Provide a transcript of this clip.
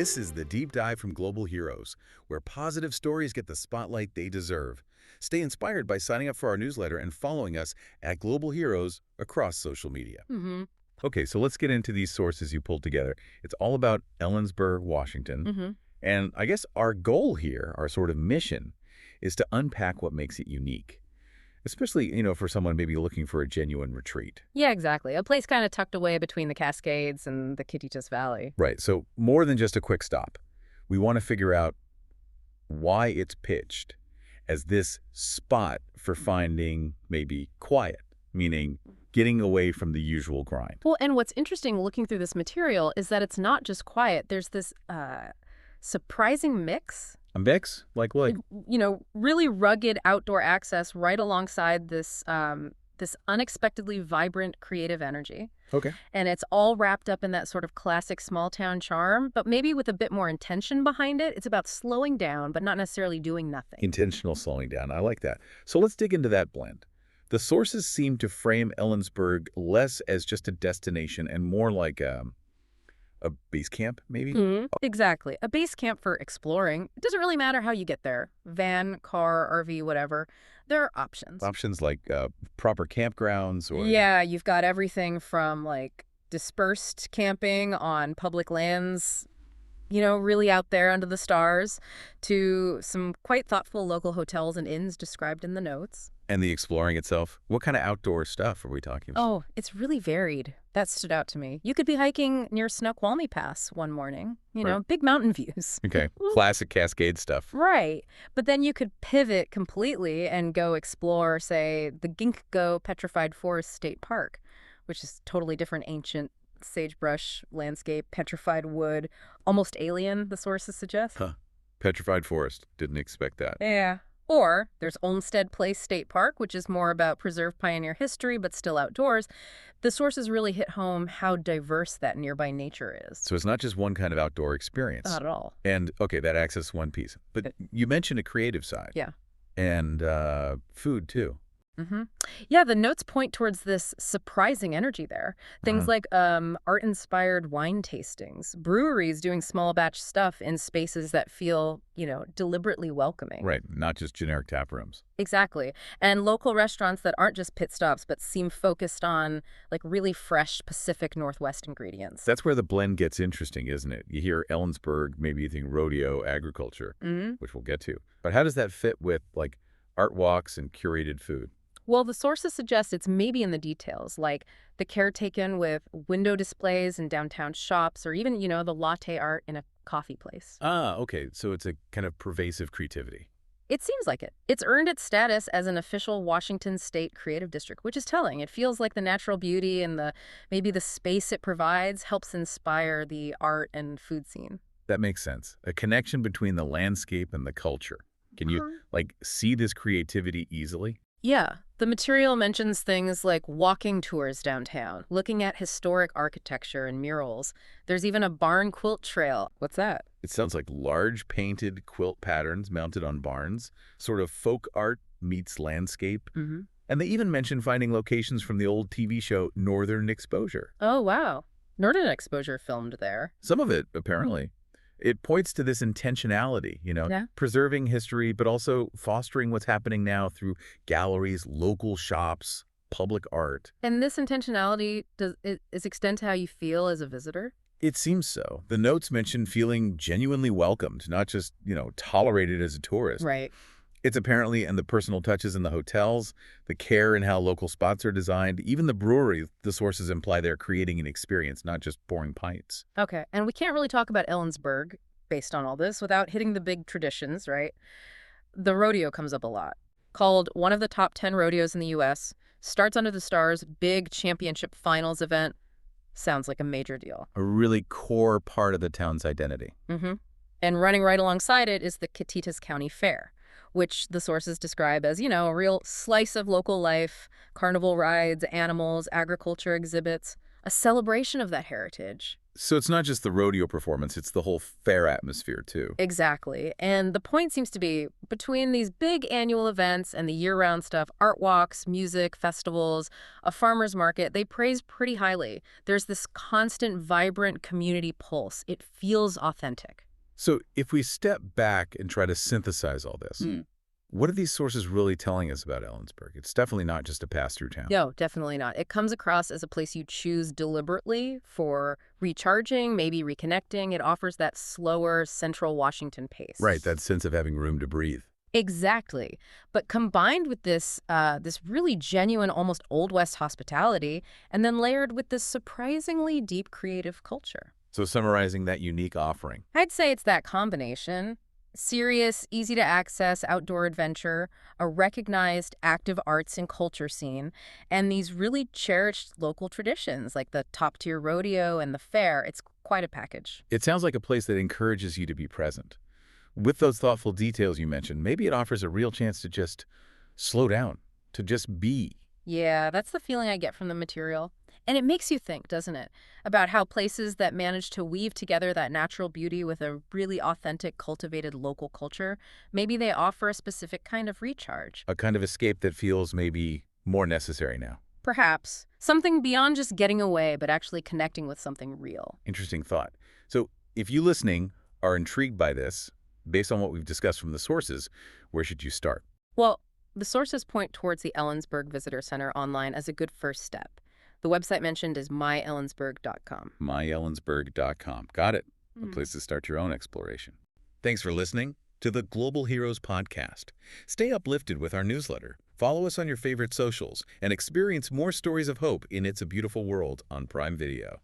This is the Deep Dive from Global Heroes, where positive stories get the spotlight they deserve. Stay inspired by signing up for our newsletter and following us at Global Heroes across social media. Mm-hmm. Okay, so let's get into these sources you pulled together. It's all about Ellensburg, Washington. Mm-hmm. And I guess our goal here, our sort of mission, is to unpack what makes it unique. Especially, for someone maybe looking for a genuine retreat. Yeah, exactly. A place kind of tucked away between the Cascades and the Kittitas Valley. Right, so more than just a quick stop. We want to figure out why it's pitched as this spot for finding maybe quiet, meaning getting away from the usual grind. Well, and what's interesting looking through this material is that it's not just quiet. There's this surprising mix. A mix? Like what? Really rugged outdoor access right alongside this this unexpectedly vibrant creative energy. Okay. And it's all wrapped up in that sort of classic small town charm, but maybe with a bit more intention behind it. It's about slowing down, but not necessarily doing nothing. Intentional slowing down. I like that. So let's dig into that blend. The sources seem to frame Ellensburg less as just a destination and more like a base camp, maybe? Exactly. A base camp for exploring. It doesn't really matter how you get there. Van, car, RV, whatever. There are options. Options like proper campgrounds or... Yeah, you've got everything from like dispersed camping on public lands, really out there under the stars, to some quite thoughtful local hotels and inns described in the notes. And the exploring itself? What kind of outdoor stuff are we talking about? Oh, it's really varied. That stood out to me. You could be hiking near Snoqualmie Pass one morning, Right. Big mountain views. Okay, classic Cascade stuff. Right. But then you could pivot completely and go explore, say, the Ginkgo Petrified Forest State Park, which is totally different, ancient sagebrush landscape, petrified wood, almost alien, the sources suggest. Huh. Petrified forest. Didn't expect that. Yeah. Or there's Olmstead Place State Park, which is more about preserved pioneer history, but still outdoors. The sources really hit home how diverse that nearby nature is. So it's not just one kind of outdoor experience. Not at all. And, okay, that access one piece. But you mentioned a creative side. Yeah. And food, too. Mm-hmm. Yeah, the notes point towards this surprising energy there. Things like art-inspired wine tastings, breweries doing small batch stuff in spaces that feel, deliberately welcoming. Right, not just generic tap rooms. Exactly. And local restaurants that aren't just pit stops, but seem focused on, like, really fresh Pacific Northwest ingredients. That's where the blend gets interesting, isn't it? You hear Ellensburg, maybe you think rodeo, agriculture, which we'll get to. But how does that fit with, like, art walks and curated food? Well, the sources suggest it's maybe in the details, like the care taken with window displays in downtown shops, or even, the latte art in a coffee place. Ah, okay. So it's a kind of pervasive creativity. It seems like it. It's earned its status as an official Washington State Creative District, which is telling. It feels like the natural beauty and maybe the space it provides helps inspire the art and food scene. That makes sense. A connection between the landscape and the culture. Can you, see this creativity easily? Yeah. The material mentions things like walking tours downtown, looking at historic architecture and murals. There's even a barn quilt trail. What's that? It sounds like large painted quilt patterns mounted on barns, sort of folk art meets landscape. Mm-hmm. And they even mention finding locations from the old TV show Northern Exposure. Oh, wow. Northern Exposure filmed there. Some of it, apparently. It points to this intentionality, Yeah. preserving history, but also fostering what's happening now through galleries, local shops, public art. And this intentionality, is extend to how you feel as a visitor? It seems so. The notes mention feeling genuinely welcomed, not just, tolerated as a tourist. Right. It's apparently in the personal touches in the hotels, the care in how local spots are designed, even the brewery, the sources imply they're creating an experience, not just pouring pints. Okay. And we can't really talk about Ellensburg based on all this without hitting the big traditions, right? The rodeo comes up a lot. Called one of the top 10 rodeos in the U.S., starts under the stars, big championship finals event. Sounds like a major deal. A really core part of the town's identity. Mm-hmm. And running right alongside it is the Kittitas County Fair, which the sources describe as, a real slice of local life, carnival rides, animals, agriculture exhibits, a celebration of that heritage. So it's not just the rodeo performance, it's the whole fair atmosphere, too. Exactly. And the point seems to be between these big annual events and the year-round stuff, art walks, music, festivals, a farmer's market, they praise pretty highly. There's this constant, vibrant community pulse. It feels authentic. So if we step back and try to synthesize all this, what are these sources really telling us about Ellensburg? It's definitely not just a pass-through town. No, definitely not. It comes across as a place you choose deliberately for recharging, maybe reconnecting. It offers that slower central Washington pace. Right, that sense of having room to breathe. Exactly. But combined with this really genuine, almost Old West hospitality, and then layered with this surprisingly deep creative culture. So summarizing that unique offering. I'd say it's that combination. Serious, easy-to-access outdoor adventure, a recognized active arts and culture scene, and these really cherished local traditions like the top-tier rodeo and the fair. It's quite a package. It sounds like a place that encourages you to be present. With those thoughtful details you mentioned, maybe it offers a real chance to just slow down, to just be. Yeah, that's the feeling I get from the material. And it makes you think, doesn't it, about how places that manage to weave together that natural beauty with a really authentic, cultivated local culture, maybe they offer a specific kind of recharge. A kind of escape that feels maybe more necessary now. Perhaps. Something beyond just getting away, but actually connecting with something real. Interesting thought. So if you listening are intrigued by this, based on what we've discussed from the sources, where should you start? Well, the sources point towards the Ellensburg Visitor Center online as a good first step. The website mentioned is myellensburg.com. myellensburg.com. Got it. A place to start your own exploration. Thanks for listening to the Global Heroes Podcast. Stay uplifted with our newsletter. Follow us on your favorite socials and experience more stories of hope in It's a Beautiful World on Prime Video.